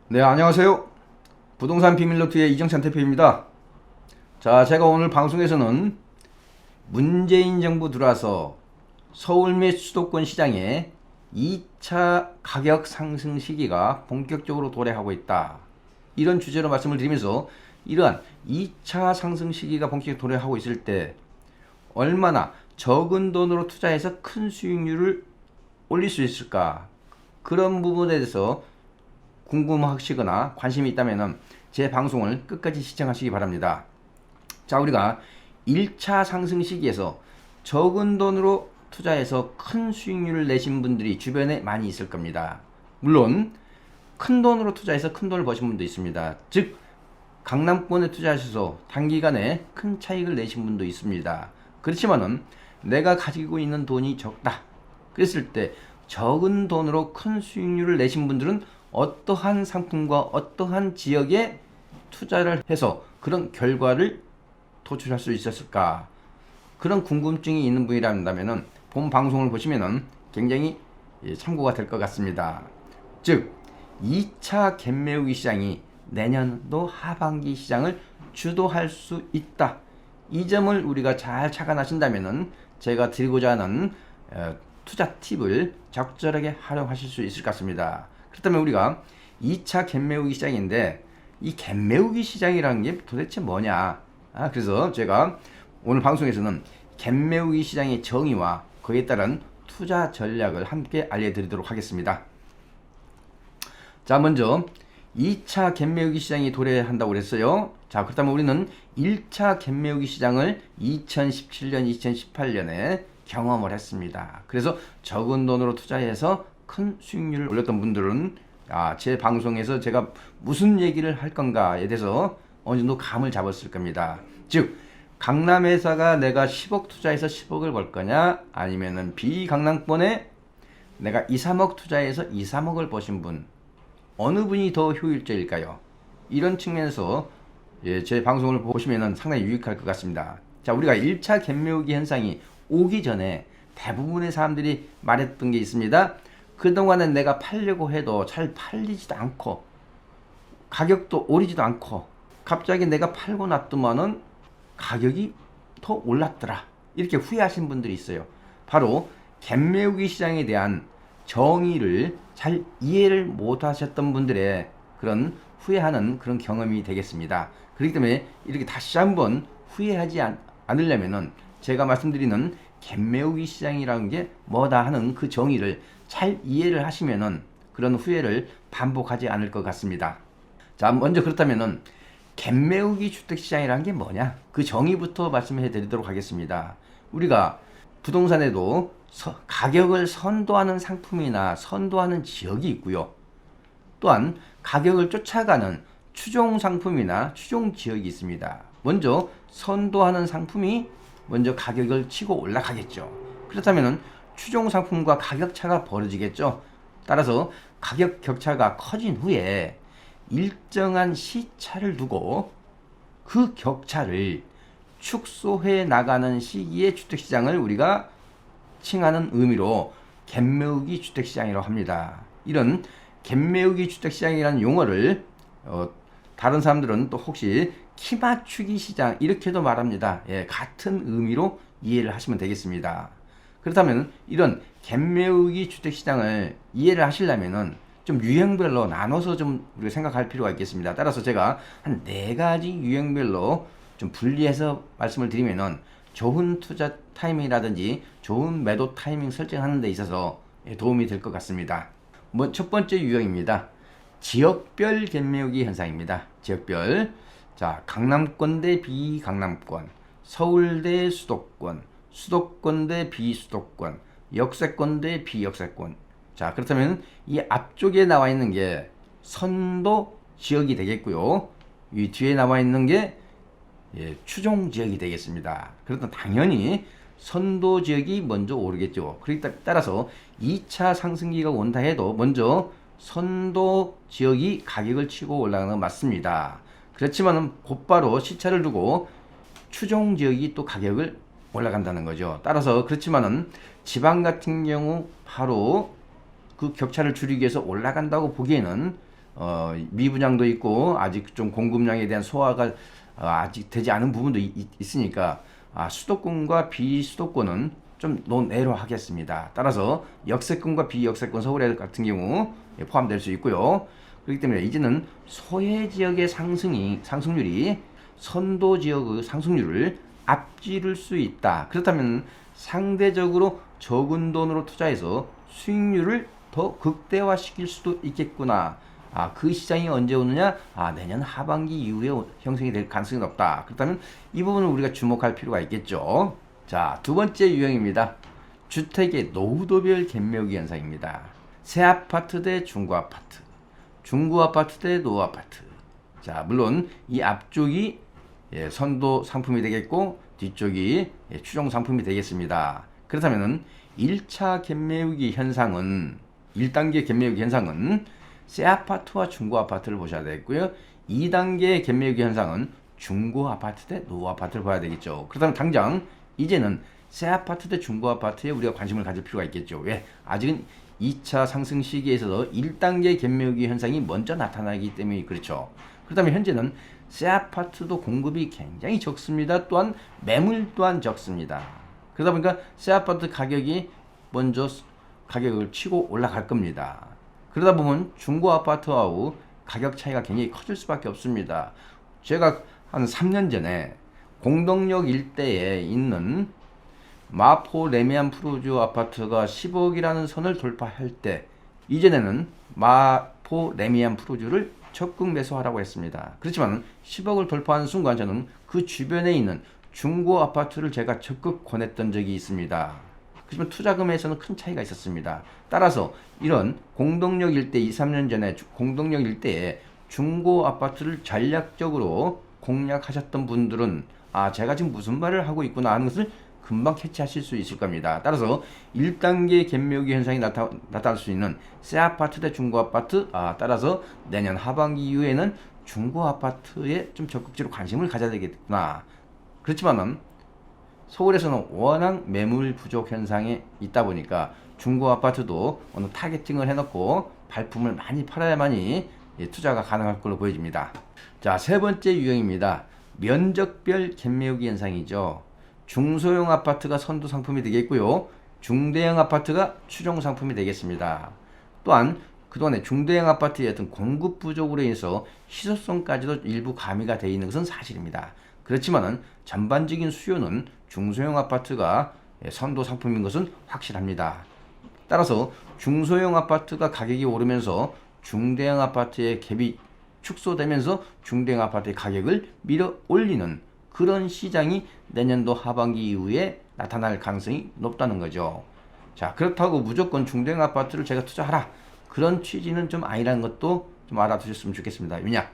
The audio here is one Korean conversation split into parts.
네, 안녕하세요. 부동산 비밀노트의 이정찬 대표입니다. 자, 제가 오늘 방송에서는 문재인 정부 들어와서 서울 및 수도권 시장에 2차 가격 상승 시기가 본격적으로 도래하고 있다. 이런 주제로 말씀을 드리면서 이러한 2차 상승 시기가 본격적으로 도래하고 있을 때 얼마나 적은 돈으로 투자해서 큰 수익률을 올릴 수 있을까? 그런 부분에 대해서 궁금하시거나 관심이 있다면 제 방송을 끝까지 시청하시기 바랍니다. 자, 우리가 1차 상승 시기에서 적은 돈으로 투자해서 큰 수익률을 내신 분들이 주변에 많이 있을 겁니다. 물론 큰 돈으로 투자해서 큰 돈을 버신 분도 있습니다. 즉 강남권에 투자하셔서 단기간에 큰 차익을 내신 분도 있습니다. 그렇지만은 내가 가지고 있는 돈이 적다. 그랬을 때 적은 돈으로 큰 수익률을 내신 분들은 어떠한 상품과 어떠한 지역에 투자를 해서 그런 결과를 도출할 수 있었을까? 그런 궁금증이 있는 분이라면 본 방송을 보시면 굉장히 참고가 될 것 같습니다. 즉 2차 갭매우기 시장이 내년도 하반기 시장을 주도할 수 있다. 이 점을 우리가 잘 착안하신다면 제가 드리고자 하는 투자 팁을 적절하게 활용하실 수 있을 것 같습니다. 그렇다면 우리가 2차 갭매우기 시장인데 이 갭매우기 시장이라는 게 도대체 뭐냐? 그래서 제가 오늘 방송에서는 갭매우기 시장의 정의와 그에 따른 투자 전략을 함께 알려드리도록 하겠습니다. 자, 먼저 2차 갭매우기 시장이 도래한다고 그랬어요. 자, 그렇다면 우리는 1차 갭매우기 시장을 2017년, 2018년에 경험을 했습니다. 그래서 적은 돈으로 투자해서 큰 수익률을 올렸던 분들은 제 방송에서 제가 무슨 얘기를 할 건가에 대해서 어느 정도 감을 잡았을 겁니다. 즉 강남회사가 내가 10억 투자해서 10억을 벌 거냐, 아니면은 비강남권에 내가 2, 3억 투자해서 2, 3억을 버신 분, 어느 분이 더 효율적일까요? 이런 측면에서 제 방송을 보시면 상당히 유익할 것 같습니다. 자, 우리가 1차 갭매우기 현상이 오기 전에 대부분의 사람들이 말했던 게 있습니다. 그동안은 내가 팔려고 해도 잘 팔리지도 않고 가격도 오르지도 않고 갑자기 내가 팔고 놨더만은 가격이 더 올랐더라. 이렇게 후회하신 분들이 있어요. 바로 갭매우기 시장에 대한 정의를 잘 이해를 못 하셨던 분들의 그런 후회하는 그런 경험이 되겠습니다. 그렇기 때문에 이렇게 다시 한번 후회하지 않으려면은 제가 말씀드리는 갭매우기 시장이라는 게 뭐다 하는 그 정의를 잘 이해를 하시면은 그런 후회를 반복하지 않을 것 같습니다. 자, 먼저 그렇다면은 갭매우기 주택시장이라는 게 뭐냐? 그 정의부터 말씀해 드리도록 하겠습니다. 우리가 부동산에도 가격을 선도하는 상품이나 선도하는 지역이 있고요. 또한 가격을 쫓아가는 추종 상품이나 추종 지역이 있습니다. 먼저 선도하는 상품이 먼저 가격을 치고 올라가겠죠. 그렇다면 추종 상품과 가격 차가 벌어지겠죠. 따라서 가격 격차가 커진 후에 일정한 시차를 두고 그 격차를 축소해 나가는 시기의 주택시장을 우리가 칭하는 의미로 갭매우기 주택시장이라고 합니다. 이런 갭매우기 주택시장이라는 용어를 다른 사람들은 또 혹시 키맞추기 시장 이렇게도 말합니다. 같은 의미로 이해를 하시면 되겠습니다. 그렇다면 이런 갭매우기 주택시장을 이해를 하시려면은 좀 유형별로 나눠서 좀 우리가 생각할 필요가 있겠습니다. 따라서 제가 한 4가지 유형별로 좀 분리해서 말씀을 드리면은 좋은 투자 타이밍이라든지 좋은 매도 타이밍 설정하는 데 있어서 도움이 될 것 같습니다. 첫 번째 유형입니다. 지역별 갭매우기 현상입니다. 지역별. 자, 강남권 대 비강남권, 서울 대 수도권, 수도권 대 비수도권, 역세권 대 비역세권. 자, 그렇다면 이 앞쪽에 나와 있는 게 선도 지역이 되겠고요. 이 뒤에 나와 있는 게 추종 지역이 되겠습니다. 그렇다면 당연히 선도 지역이 먼저 오르겠죠. 그렇기 따라서 2차 상승기가 온다 해도 먼저 선도 지역이 가격을 치고 올라가는 건 맞습니다. 그렇지만 곧바로 시차를 두고 추종 지역이 또 가격을 올라간다는 거죠. 따라서 그렇지만은 지방 같은 경우 바로 그 격차를 줄이기 위해서 올라간다고 보기에는 미분양도 있고 아직 좀 공급량에 대한 소화가 아직 되지 않은 부분도 있으니까 수도권과 비수도권은 좀 논외로 하겠습니다. 따라서 역세권과 비역세권 서울 같은 경우 포함될 수 있고요. 그렇기 때문에 이제는 소외 지역의 상승률이 선도 지역의 상승률을 앞지를 수 있다. 그렇다면 상대적으로 적은 돈으로 투자해서 수익률을 더 극대화시킬 수도 있겠구나. 그 시장이 언제 오느냐? 내년 하반기 이후에 형성이 될 가능성이 높다. 그렇다면 이 부분을 우리가 주목할 필요가 있겠죠. 자, 두 번째 유형입니다. 주택의 노후도별 갭매우기 현상입니다. 새 아파트 대 중고 아파트, 중고 아파트 대 노후 아파트. 자, 물론 이 앞쪽이 선도 상품이 되겠고 뒤쪽이 추종 상품이 되겠습니다. 그렇다면 1차 갭매우기 현상은 1단계 갭매우기 현상은 새 아파트와 중고 아파트를 보셔야 되겠고요. 2단계 갭매우기 현상은 중고 아파트 대 노후 아파트를 봐야 되겠죠. 그렇다면 당장 이제는 새 아파트 대 중고 아파트에 우리가 관심을 가질 필요가 있겠죠. 왜? 아직은 2차 상승 시기에서도 1단계 갭매우기 현상이 먼저 나타나기 때문에 그렇죠. 그렇다면 현재는 새 아파트도 공급이 굉장히 적습니다. 또한 매물 또한 적습니다. 그러다 보니까 새 아파트 가격이 먼저 가격을 치고 올라갈 겁니다. 그러다 보면 중고 아파트하고 가격 차이가 굉장히 커질 수밖에 없습니다. 제가 한 3년 전에 공덕역 일대에 있는 마포 레미안 프로주 아파트가 10억이라는 선을 돌파할 때 이전에는 마포 레미안 프로주를 적극 매수하라고 했습니다. 그렇지만 10억을 돌파하는 순간 저는 그 주변에 있는 중고 아파트를 제가 적극 권했던 적이 있습니다. 그렇지만 투자금에서는 큰 차이가 있었습니다. 따라서 이런 공덕역 일대 2, 3년 전에 공덕역 일대에 중고 아파트를 전략적으로 공략하셨던 분들은 제가 지금 무슨 말을 하고 있구나 하는 것을 금방 캐치하실 수 있을 겁니다. 따라서 1단계 갭매우기 현상이 나타날 수 있는 새 아파트 대 중고 아파트, 따라서 내년 하반기 이후에는 중고 아파트에 좀 적극적으로 관심을 가져야 되겠구나. 그렇지만은 서울에서는 워낙 매물 부족 현상이 있다 보니까 중고 아파트도 어느 타겟팅을 해놓고 발품을 많이 팔아야만이 투자가 가능할 걸로 보여집니다. 자, 세 번째 유형입니다. 면적별 갭매우기 현상이죠. 중소형 아파트가 선도 상품이 되겠고요. 중대형 아파트가 추종 상품이 되겠습니다. 또한 그동안에 중대형 아파트의 어떤 공급 부족으로 인해서 희소성까지도 일부 가미가 되어 있는 것은 사실입니다. 그렇지만은 전반적인 수요는 중소형 아파트가 선도 상품인 것은 확실합니다. 따라서 중소형 아파트가 가격이 오르면서 중대형 아파트의 갭이 축소되면서 중대형 아파트의 가격을 밀어 올리는 그런 시장이 내년도 하반기 이후에 나타날 가능성이 높다는 거죠. 자, 그렇다고 무조건 중대형 아파트를 제가 투자하라, 그런 취지는 좀 아니라는 것도 좀 알아두셨으면 좋겠습니다. 왜냐?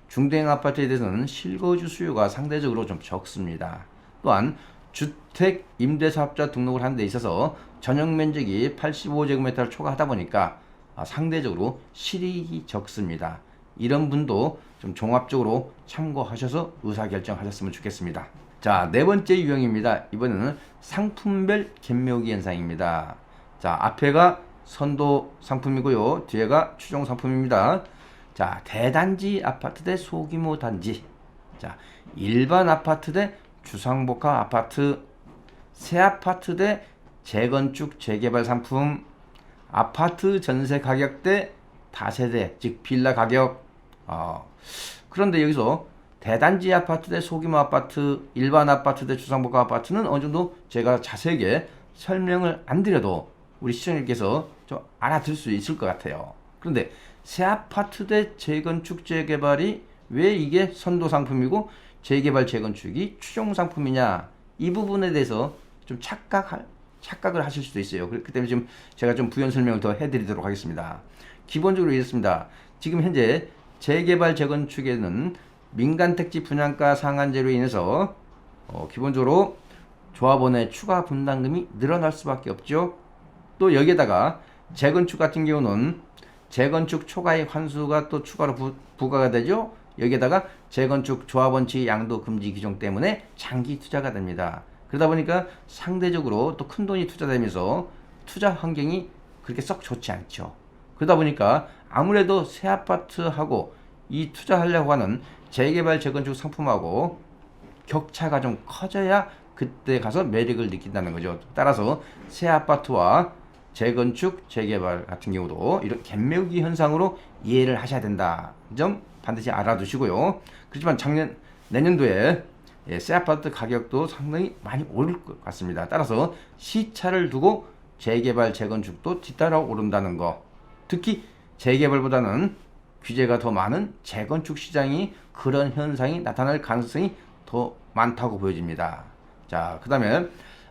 중대형 아파트에 대해서는 실거주 수요가 상대적으로 좀 적습니다. 또한 주택 임대사업자 등록을 하는 데 있어서 전용 면적이 85제곱미터를 초과하다 보니까 상대적으로 실익이 적습니다. 이런 분도 좀 종합적으로 참고하셔서 의사결정하셨으면 좋겠습니다. 자, 네 번째 유형입니다. 이번에는 상품별 갭매우기 현상입니다. 자, 앞에가 선도 상품이고요. 뒤에가 추종 상품입니다. 자, 대단지 아파트 대 소규모 단지. 자, 일반 아파트 대 주상복합 아파트, 새 아파트 대 재건축 재개발 상품, 아파트 전세 가격 대 다세대, 즉 빌라 가격. 그런데 여기서 대단지 아파트 대 소규모 아파트, 일반 아파트 대 주상복합 아파트는 어느 정도 제가 자세하게 설명을 안 드려도 우리 시청자님께서 좀 알아들 수 있을 것 같아요. 그런데 새 아파트 대 재건축 재개발이 왜 이게 선도 상품이고 재개발 재건축이 추종 상품이냐, 이 부분에 대해서 좀 착각을 하실 수도 있어요. 그렇기 때문에 지금 제가 좀 부연 설명을 더 해드리도록 하겠습니다. 기본적으로 이렇습니다. 지금 현재 재개발 재건축에는 민간택지 분양가 상한제로 인해서 기본적으로 조합원의 추가 분담금이 늘어날 수밖에 없죠. 또 여기에다가 재건축 같은 경우는 재건축 초과이익 환수가 또 추가로 부과가 되죠. 여기에다가 재건축 조합원 지위 양도 금지 규정 때문에 장기 투자가 됩니다. 그러다 보니까 상대적으로 또 큰 돈이 투자되면서 투자 환경이 그렇게 썩 좋지 않죠. 그러다 보니까 아무래도 새 아파트하고 이 투자하려고 하는 재개발 재건축 상품하고 격차가 좀 커져야 그때 가서 매력을 느낀다는 거죠. 따라서 새 아파트와 재건축, 재개발 같은 경우도 이런 갭매우기 현상으로 이해를 하셔야 된다. 점 반드시 알아두시고요. 그렇지만 내년도에 새 아파트 가격도 상당히 많이 오를 것 같습니다. 따라서 시차를 두고 재개발, 재건축도 뒤따라 오른다는 거. 특히 재개발보다는 규제가 더 많은 재건축 시장이 그런 현상이 나타날 가능성이 더 많다고 보여집니다. 자, 그 다음에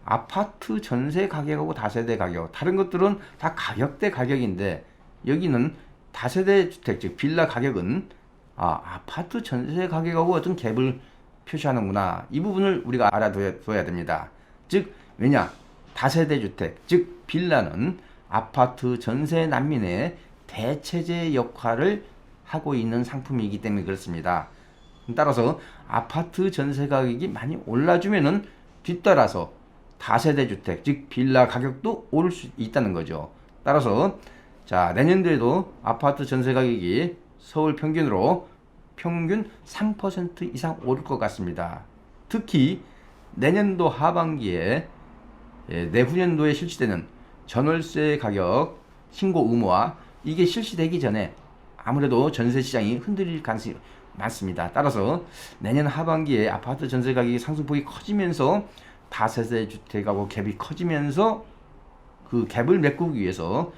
아파트 전세 가격하고 다세대 가격, 다른 것들은 다 가격대 가격인데 여기는 다세대 주택, 즉 빌라 가격은 아파트 전세 가격하고 어떤 갭을 표시하는구나. 이 부분을 우리가 알아둬야 됩니다. 즉 왜냐? 다세대 주택, 즉 빌라는 아파트 전세 난민의 대체제 역할을 하고 있는 상품이기 때문에 그렇습니다. 따라서 아파트 전세 가격이 많이 올라주면은 뒤따라서 다세대 주택, 즉 빌라 가격도 오를 수 있다는 거죠. 따라서 자, 내년도에도 아파트 전세 가격이 서울 평균으로 평균 3% 이상 오를 것 같습니다. 특히 내년도 하반기에 내후년도에 실시되는 전월세 가격 신고 의무화, 이게 실시되기 전에 아무래도 전세 시장이 흔들릴 가능성이 많습니다. 따라서 내년 하반기에 아파트 전세 가격이 상승폭이 커지면서 다세대 주택하고 갭이 커지면서 그 갭을 메꾸기 위해서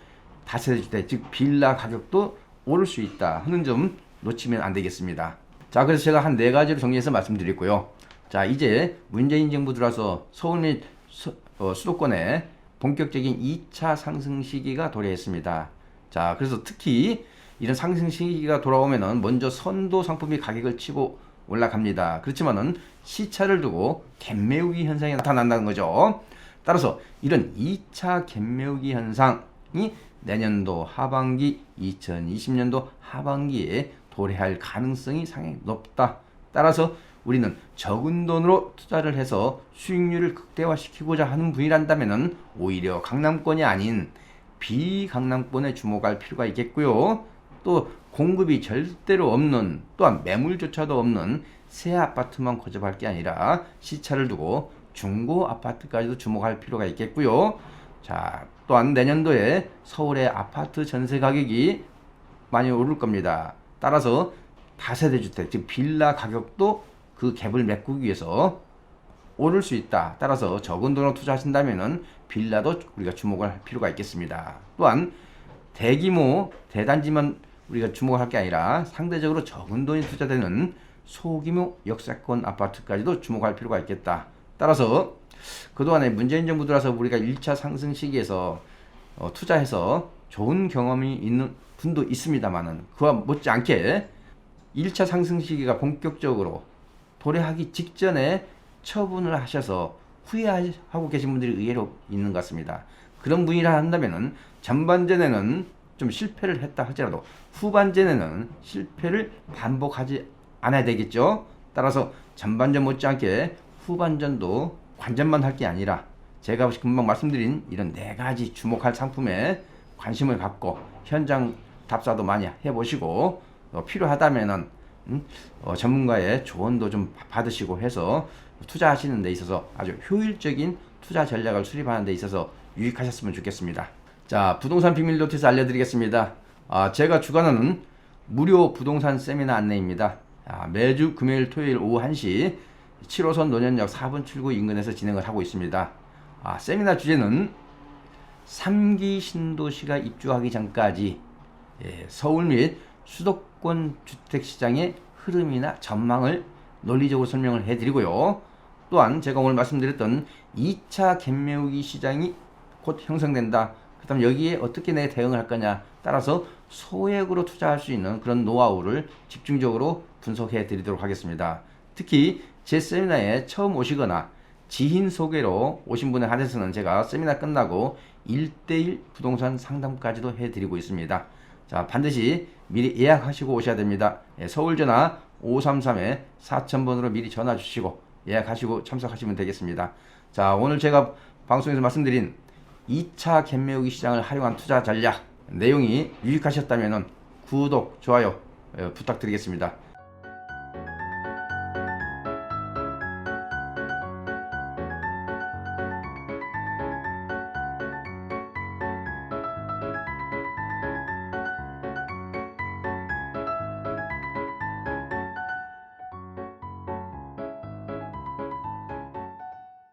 다세대 주택, 즉 빌라 가격도 오를 수 있다 하는 점 놓치면 안 되겠습니다. 자, 그래서 제가 한 4가지로 정리해서 말씀드렸고요. 자, 이제 문재인 정부 들어서 서울 및 수도권에 본격적인 2차 상승 시기가 도래했습니다. 자, 그래서 특히 이런 상승 시기가 돌아오면은 먼저 선도 상품이 가격을 치고 올라갑니다. 그렇지만은 시차를 두고 갭매우기 현상이 나타난다는 거죠. 따라서 이런 2차 갭매우기 현상이 내년도 하반기, 2020년도 하반기에 도래할 가능성이 상당히 높다. 따라서 우리는 적은 돈으로 투자를 해서 수익률을 극대화시키고자 하는 분이란다면은 오히려 강남권이 아닌 비강남권에 주목할 필요가 있겠고요. 또 공급이 절대로 없는, 또한 매물조차도 없는 새 아파트만 거접할 게 아니라 시차를 두고 중고 아파트까지도 주목할 필요가 있겠고요. 자, 또한 내년도에 서울의 아파트 전세 가격이 많이 오를 겁니다. 따라서 다세대 주택, 즉 빌라 가격도 그 갭을 메꾸기 위해서 오를 수 있다. 따라서 적은 돈으로 투자하신다면은 빌라도 우리가 주목을 할 필요가 있겠습니다. 또한 대규모 대단지만 우리가 주목할 게 아니라 상대적으로 적은 돈이 투자되는 소규모 역세권 아파트까지도 주목할 필요가 있겠다. 따라서 그동안에 문재인 정부 들어서 우리가 1차 상승 시기에서 투자해서 좋은 경험이 있는 분도 있습니다만은 그와 못지않게 1차 상승 시기가 본격적으로 도래하기 직전에 처분을 하셔서 후회하고 계신 분들이 의외로 있는 것 같습니다. 그런 분이라 한다면은 전반전에는 좀 실패를 했다 할지라도 후반전에는 실패를 반복하지 않아야 되겠죠. 따라서 전반전 못지않게 후반전도 관전만 할 게 아니라 제가 금방 말씀드린 이런 4가지 주목할 상품에 관심을 갖고 현장 답사도 많이 해보시고 필요하다면은 전문가의 조언도 좀 받으시고 해서 투자하시는 데 있어서 아주 효율적인 투자 전략을 수립하는 데 있어서 유익하셨으면 좋겠습니다. 자, 부동산 비밀 노티스 알려드리겠습니다. 제가 주관하는 무료 부동산 세미나 안내입니다. 매주 금요일 토요일 오후 1시 7호선 논현역 4번 출구 인근에서 진행을 하고 있습니다. 세미나 주제는 3기 신도시가 입주하기 전까지 서울 및 수도권 주택시장의 흐름이나 전망을 논리적으로 설명을 해드리고요. 또한 제가 오늘 말씀드렸던 2차 갭매우기 시장이 곧 형성된다. 그 다음 여기에 어떻게 내 대응을 할 거냐 따라서 소액으로 투자할 수 있는 그런 노하우를 집중적으로 분석해 드리도록 하겠습니다. 특히 제 세미나에 처음 오시거나 지인 소개로 오신 분에 한해서는 제가 세미나 끝나고 1대1 부동산 상담까지도 해드리고 있습니다. 자, 반드시 미리 예약하시고 오셔야 됩니다. 서울 전화 533-4000번으로 미리 전화 주시고 예약하시고 참석하시면 되겠습니다. 자, 오늘 제가 방송에서 말씀드린 2차 갭매우기 시장을 활용한 투자 전략 내용이 유익하셨다면 구독, 좋아요 부탁드리겠습니다.